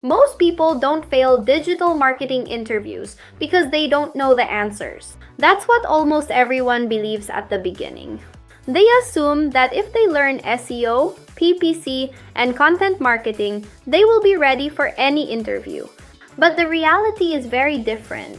Most people don't fail digital marketing interviews because they don't know the answers. That's what almost everyone believes at the beginning. They assume that if they learn SEO, PPC, and content marketing, they will be ready for any interview. But the reality is very different.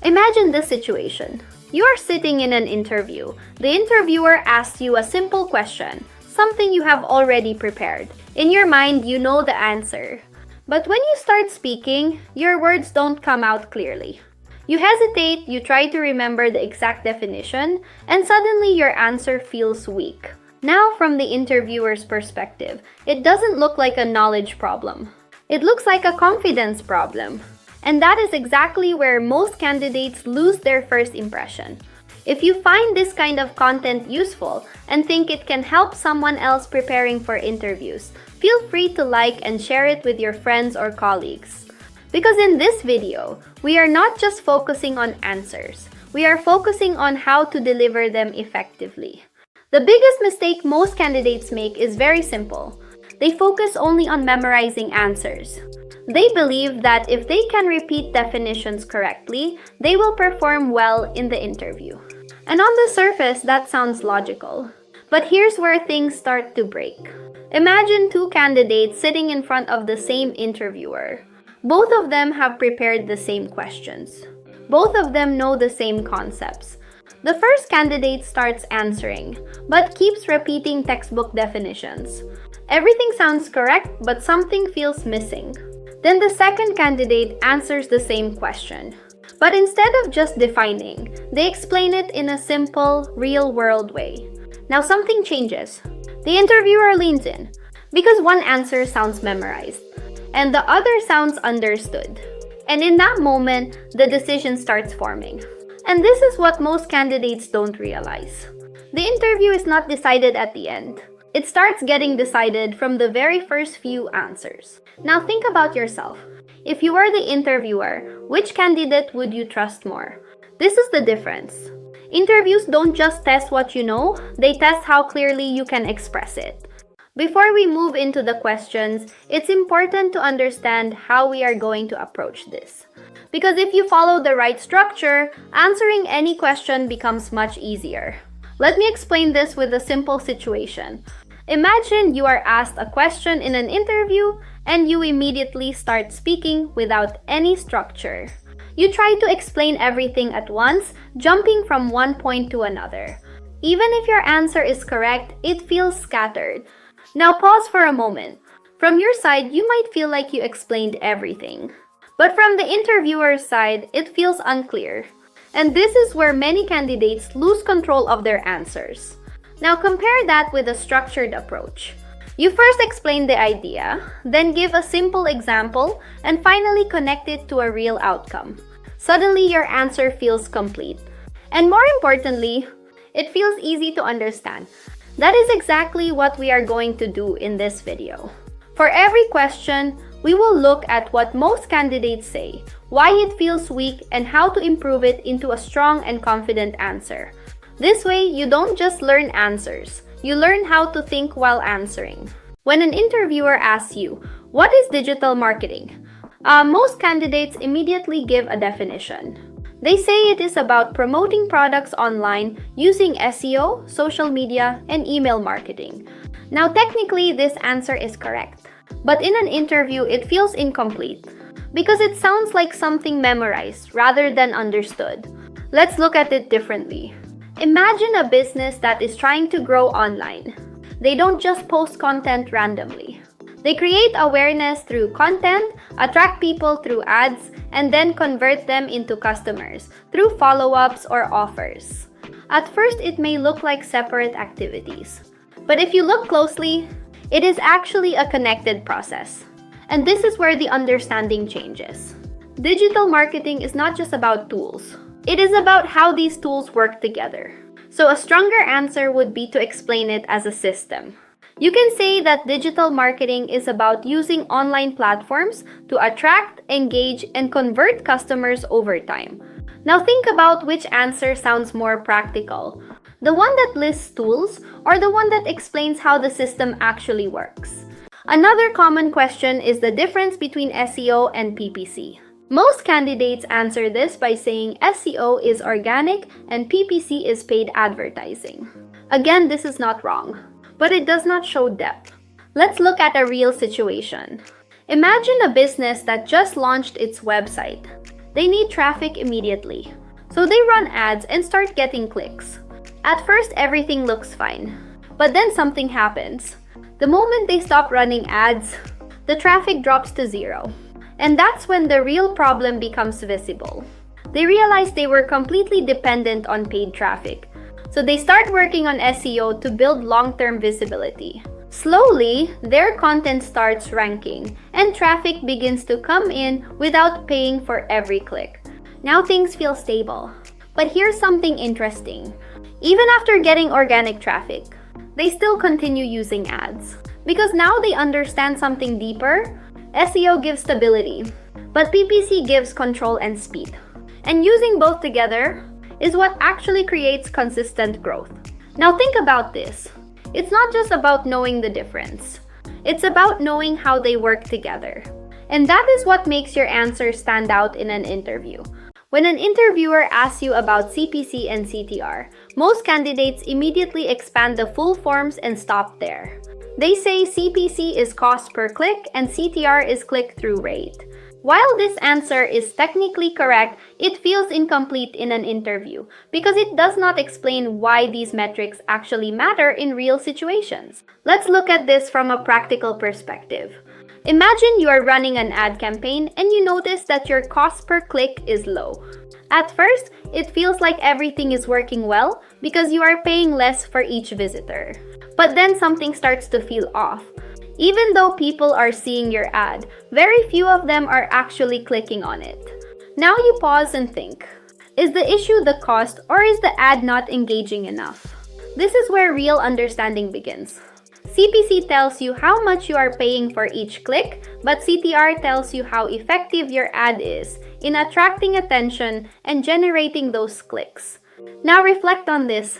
Imagine this situation. You are sitting in an interview. The interviewer asks you a simple question, something you have already prepared. In your mind, you know the answer. But when you start speaking, your words don't come out clearly. You hesitate, you try to remember the exact definition, and suddenly your answer feels weak. Now, from the interviewer's perspective, it doesn't look like a knowledge problem. It looks like a confidence problem. And that is exactly where most candidates lose their first impression. If you find this kind of content useful and think it can help someone else preparing for interviews, feel free to like and share it with your friends or colleagues. Because in this video, we are not just focusing on answers, we are focusing on how to deliver them effectively. The biggest mistake most candidates make is very simple. They focus only on memorizing answers. They believe that if they can repeat definitions correctly, they will perform well in the interview. And on the surface, that sounds logical. But here's where things start to break. Imagine two candidates sitting in front of the same interviewer. Both of them have prepared the same questions. Both of them know the same concepts. The first candidate starts answering, but keeps repeating textbook definitions. Everything sounds correct, but something feels missing. Then the second candidate answers the same question. But instead of just defining, they explain it in a simple, real-world way. Now something changes. The interviewer leans in, because one answer sounds memorized, and the other sounds understood. And in that moment, the decision starts forming. And this is what most candidates don't realize. The interview is not decided at the end. It starts getting decided from the very first few answers. Now think about yourself. If you were the interviewer, which candidate would you trust more? This is the difference. Interviews don't just test what you know, they test how clearly you can express it. Before we move into the questions, it's important to understand how we are going to approach this. Because if you follow the right structure, answering any question becomes much easier. Let me explain this with a simple situation. Imagine you are asked a question in an interview and you immediately start speaking without any structure. You try to explain everything at once, jumping from one point to another. Even if your answer is correct, it feels scattered. Now pause for a moment. From your side, you might feel like you explained everything. But from the interviewer's side, it feels unclear. And this is where many candidates lose control of their answers. Now compare that with a structured approach. You first explain the idea, then give a simple example, and finally connect it to a real outcome. Suddenly your answer feels complete. And more importantly, it feels easy to understand. That is exactly what we are going to do in this video. For every question, we will look at what most candidates say, why it feels weak, and how to improve it into a strong and confident answer. This way, you don't just learn answers, you learn how to think while answering. When an interviewer asks you, "What is digital marketing?" Most candidates immediately give a definition. They say it is about promoting products online using SEO, social media, and email marketing. Now, technically, this answer is correct. But in an interview, it feels incomplete because it sounds like something memorized rather than understood. Let's look at it differently. Imagine a business that is trying to grow online. They don't just post content randomly. They create awareness through content, attract people through ads, and then convert them into customers through follow-ups or offers. At first, it may look like separate activities. But if you look closely, it is actually a connected process. And this is where the understanding changes. Digital marketing is not just about tools. It is about how these tools work together. So a stronger answer would be to explain it as a system. You can say that digital marketing is about using online platforms to attract, engage, and convert customers over time. Now think about which answer sounds more practical. The one that lists tools or the one that explains how the system actually works. Another common question is the difference between SEO and PPC. Most candidates answer this by saying SEO is organic and PPC is paid advertising. Again, this is not wrong, but it does not show depth. Let's look at a real situation. Imagine a business that just launched its website. They need traffic immediately, so they run ads and start getting clicks. At first, everything looks fine, but then something happens. The moment they stop running ads, the traffic drops to zero. And that's when the real problem becomes visible. They realize they were completely dependent on paid traffic, so they start working on SEO to build long-term visibility. Slowly, their content starts ranking, and traffic begins to come in without paying for every click. Now things feel stable. But here's something interesting. Even after getting organic traffic, they still continue using ads. Because now they understand something deeper. SEO gives stability, but PPC gives control and speed. And using both together is what actually creates consistent growth. Now think about this. It's not just about knowing the difference. It's about knowing how they work together. And that is what makes your answer stand out in an interview. When an interviewer asks you about CPC and CTR, most candidates immediately expand the full forms and stop there. They say CPC is cost per click and CTR is click-through rate. While this answer is technically correct, it feels incomplete in an interview because it does not explain why these metrics actually matter in real situations. Let's look at this from a practical perspective. Imagine you are running an ad campaign and you notice that your cost per click is low. At first, it feels like everything is working well because you are paying less for each visitor. But then something starts to feel off. Even though people are seeing your ad, very few of them are actually clicking on it. Now you pause and think, is the issue the cost or is the ad not engaging enough? This is where real understanding begins. CPC tells you how much you are paying for each click, but CTR tells you how effective your ad is in attracting attention and generating those clicks. Now reflect on this.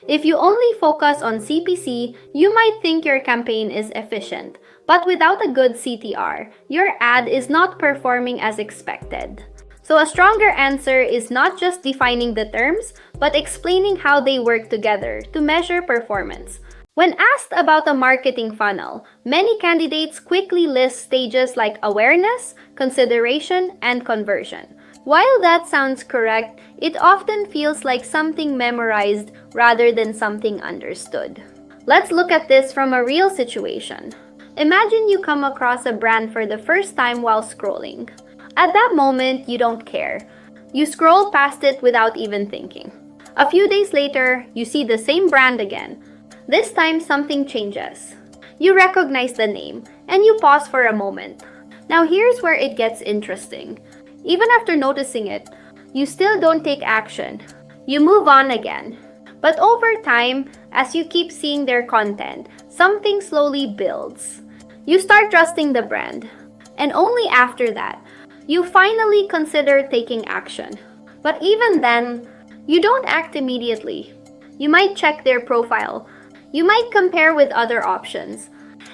If you only focus on CPC, you might think your campaign is efficient, but without a good CTR, your ad is not performing as expected. So a stronger answer is not just defining the terms, but explaining how they work together to measure performance. When asked about a marketing funnel, many candidates quickly list stages like awareness, consideration, and conversion. While that sounds correct, it often feels like something memorized rather than something understood. Let's look at this from a real situation. Imagine you come across a brand for the first time while scrolling. At that moment, you don't care. You scroll past it without even thinking. A few days later, you see the same brand again. This time, something changes. You recognize the name, and you pause for a moment. Now here's where it gets interesting. Even after noticing it, you still don't take action. You move on again. But over time, as you keep seeing their content, something slowly builds. You start trusting the brand. And only after that, you finally consider taking action. But even then, you don't act immediately. You might check their profile. You might compare with other options.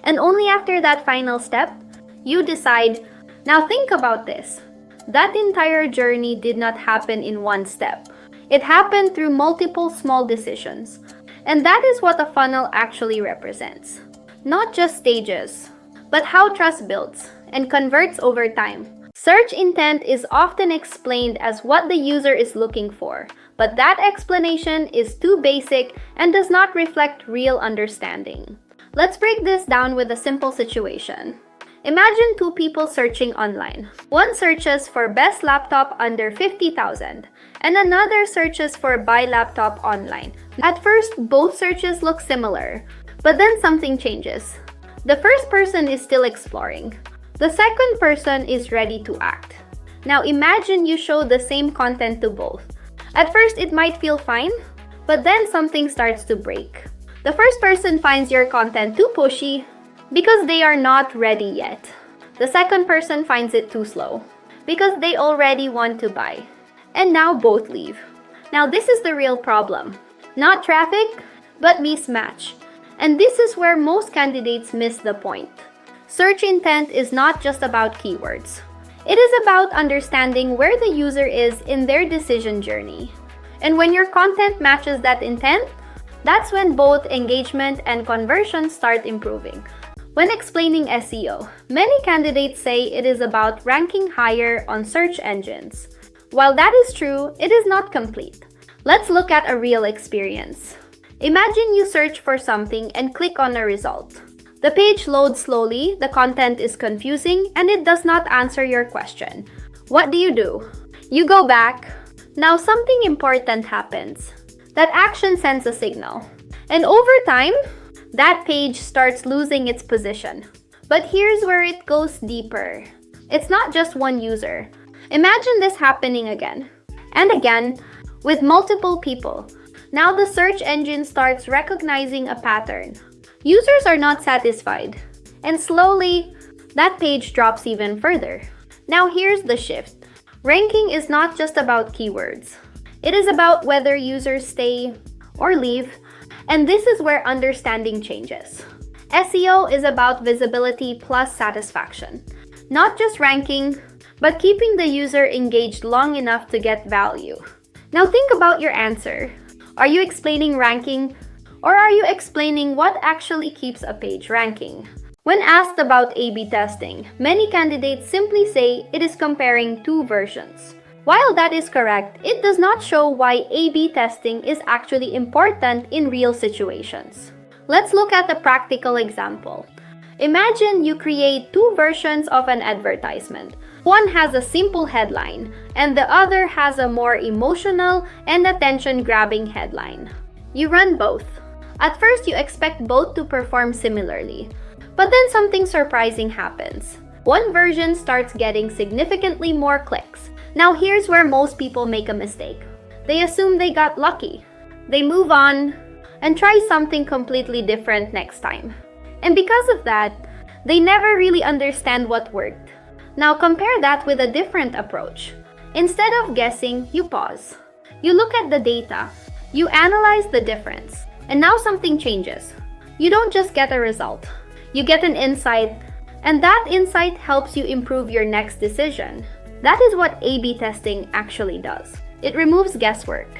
And only after that final step, you decide, now think about this. That entire journey did not happen in one step. It happened through multiple small decisions. And that is what a funnel actually represents. Not just stages, but how trust builds and converts over time. Search intent is often explained as what the user is looking for, but that explanation is too basic and does not reflect real understanding. Let's break this down with a simple situation. Imagine two people searching online. One searches for best laptop under 50,000 and another searches for buy laptop online. At first, both searches look similar, but then something changes. The first person is still exploring. The second person is ready to act. Now imagine you show the same content to both. At first, it might feel fine, but then something starts to break. The first person finds your content too pushy, because they are not ready yet. The second person finds it too slow because they already want to buy. And now both leave. Now this is the real problem. Not traffic, but mismatch. And this is where most candidates miss the point. Search intent is not just about keywords. It is about understanding where the user is in their decision journey. And when your content matches that intent, that's when both engagement and conversion start improving. When explaining SEO, many candidates say it is about ranking higher on search engines. While that is true, it is not complete. Let's look at a real experience. Imagine you search for something and click on a result. The page loads slowly, the content is confusing, and it does not answer your question. What do? You go back. Now something important happens. That action sends a signal. And over time, that page starts losing its position. But here's where it goes deeper. It's not just one user. Imagine this happening again and again with multiple people. Now the search engine starts recognizing a pattern. Users are not satisfied, and slowly, that page drops even further. Now here's the shift. Ranking is not just about keywords. It is about whether users stay or leave, and this is where understanding changes. SEO is about visibility plus satisfaction. Not just ranking, but keeping the user engaged long enough to get value. Now think about your answer. Are you explaining ranking, or are you explaining what actually keeps a page ranking? When asked about A/B testing, many candidates simply say it is comparing two versions. While that is correct, it does not show why A/B testing is actually important in real situations. Let's look at a practical example. Imagine you create two versions of an advertisement. One has a simple headline, and the other has a more emotional and attention-grabbing headline. You run both. At first, you expect both to perform similarly. But then something surprising happens. One version starts getting significantly more clicks. Now here's where most people make a mistake. They assume they got lucky. They move on and try something completely different next time. And because of that, they never really understand what worked. Now compare that with a different approach. Instead of guessing, you pause. You look at the data. You analyze the difference. And now something changes. You don't just get a result. You get an insight, and that insight helps you improve your next decision. That is what A/B testing actually does. It removes guesswork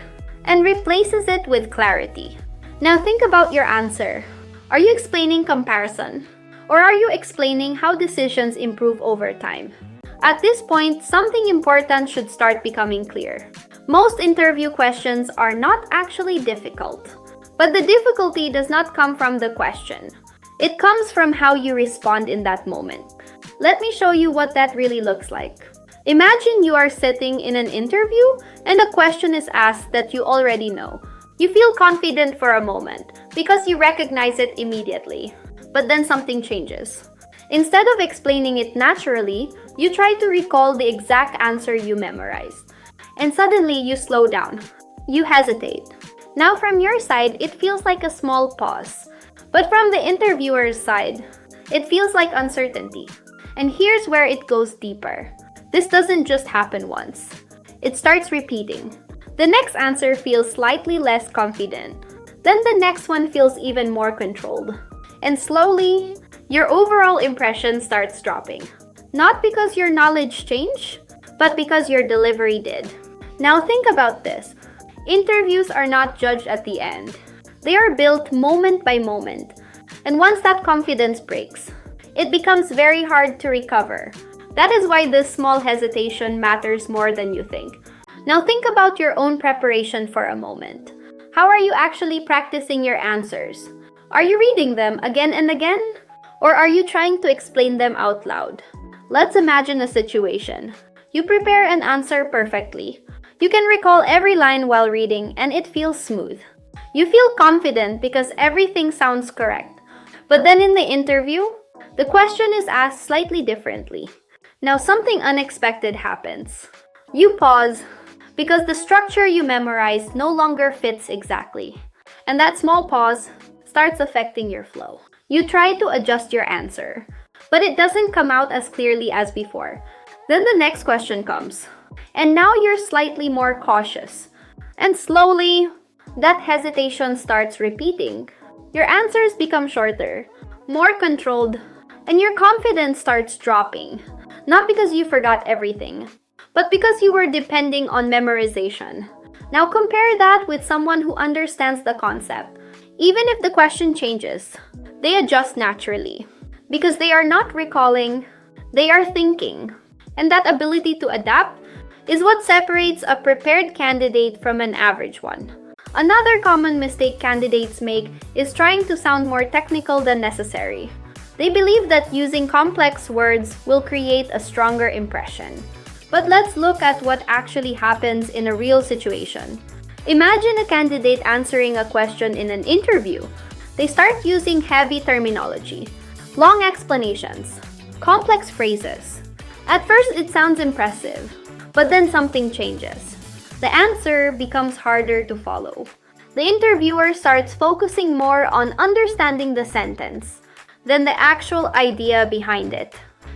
and replaces it with clarity. Now think about your answer. Are you explaining comparison? Or are you explaining how decisions improve over time? At this point, something important should start becoming clear. Most interview questions are not actually difficult, but the difficulty does not come from the question. It comes from how you respond in that moment. Let me show you what that really looks like. Imagine you are sitting in an interview and a question is asked that you already know. You feel confident for a moment because you recognize it immediately. But then something changes. Instead of explaining it naturally, you try to recall the exact answer you memorized. And suddenly you slow down. You hesitate. Now from your side, it feels like a small pause. But from the interviewer's side, it feels like uncertainty. And here's where it goes deeper. This doesn't just happen once. It starts repeating. The next answer feels slightly less confident. Then the next one feels even more controlled. And slowly, your overall impression starts dropping. Not because your knowledge changed, but because your delivery did. Now think about this. Interviews are not judged at the end. They are built moment by moment. And once that confidence breaks, it becomes very hard to recover. That is why this small hesitation matters more than you think. Now think about your own preparation for a moment. How are you actually practicing your answers? Are you reading them again and again? Or are you trying to explain them out loud? Let's imagine a situation. You prepare an answer perfectly. You can recall every line while reading and it feels smooth. You feel confident because everything sounds correct. But then in the interview, the question is asked slightly differently. Now something unexpected happens. You pause because the structure you memorized no longer fits exactly. And that small pause starts affecting your flow. You try to adjust your answer, but it doesn't come out as clearly as before. Then the next question comes, and now you're slightly more cautious. And slowly, that hesitation starts repeating. Your answers become shorter, more controlled, and your confidence starts dropping. Not because you forgot everything, but because you were depending on memorization. Now compare that with someone who understands the concept. Even if the question changes, they adjust naturally. Because they are not recalling, they are thinking. And that ability to adapt is what separates a prepared candidate from an average one. Another common mistake candidates make is trying to sound more technical than necessary. They believe that using complex words will create a stronger impression. But let's look at what actually happens in a real situation. Imagine a candidate answering a question in an interview. They start using heavy terminology, long explanations, complex phrases. At first, it sounds impressive, but then something changes. The answer becomes harder to follow. The interviewer starts focusing more on understanding the sentence than the actual idea behind it.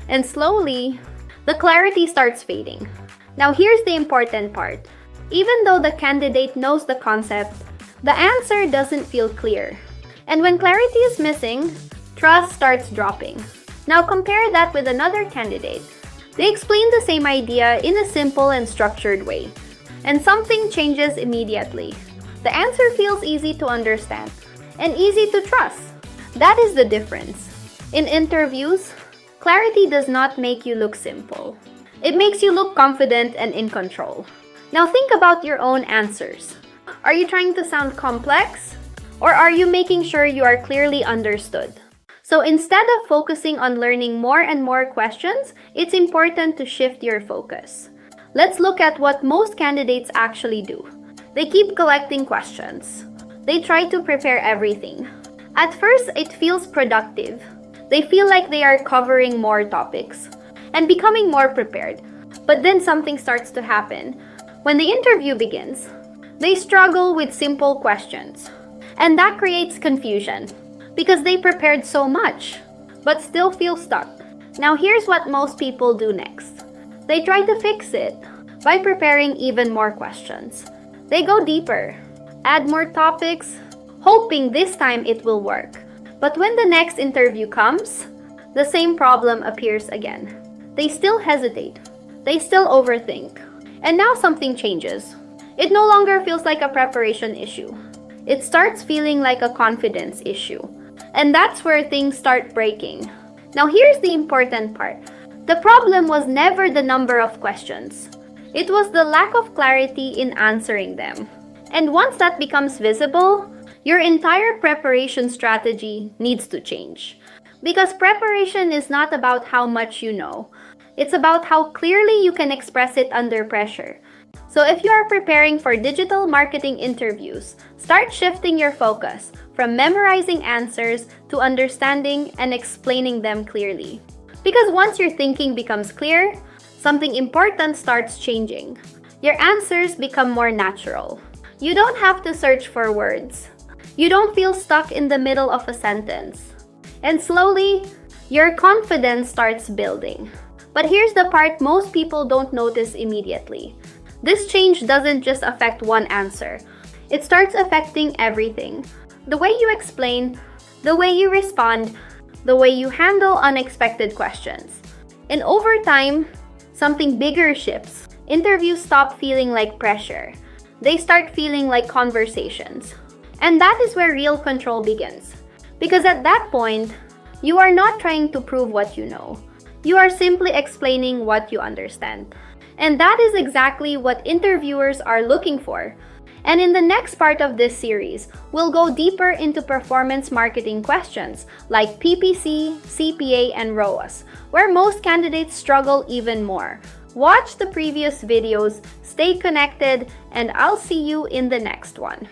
And slowly, the clarity starts fading. Now here's the important part. Even though the candidate knows the concept, the answer doesn't feel clear. And when clarity is missing, trust starts dropping. Now compare that with another candidate. They explain the same idea in a simple and structured way, and something changes immediately. The answer feels easy to understand and easy to trust. That is the difference. In interviews, clarity does not make you look simple. It makes you look confident and in control. Now think about your own answers. Are you trying to sound complex? Or are you making sure you are clearly understood? So instead of focusing on learning more and more questions, it's important to shift your focus. Let's look at what most candidates actually do. They keep collecting questions. They try to prepare everything. At first, it feels productive. They feel like they are covering more topics and becoming more prepared. But then something starts to happen. When the interview begins, they struggle with simple questions. And that creates confusion because they prepared so much but still feel stuck. Now here's what most people do next. They try to fix it by preparing even more questions. They go deeper, add more topics, hoping this time it will work. But when the next interview comes, the same problem appears again. They still hesitate. They still overthink. And now something changes. It no longer feels like a preparation issue. It starts feeling like a confidence issue. And that's where things start breaking. Now here's the important part. The problem was never the number of questions. It was the lack of clarity in answering them. And once that becomes visible, your entire preparation strategy needs to change. Because preparation is not about how much you know. It's about how clearly you can express it under pressure. So if you are preparing for digital marketing interviews, start shifting your focus from memorizing answers to understanding and explaining them clearly. Because once your thinking becomes clear, something important starts changing. Your answers become more natural. You don't have to search for words. You don't feel stuck in the middle of a sentence. And slowly, your confidence starts building. But here's the part most people don't notice immediately. This change doesn't just affect one answer. It starts affecting everything. The way you explain, the way you respond, the way you handle unexpected questions. And over time, something bigger shifts. Interviews stop feeling like pressure. They start feeling like conversations. And that is where real control begins. Because at that point, you are not trying to prove what you know. You are simply explaining what you understand. And that is exactly what interviewers are looking for. And in the next part of this series, we'll go deeper into performance marketing questions like PPC, CPA, and ROAS, where most candidates struggle even more. Watch the previous videos, stay connected, and I'll see you in the next one.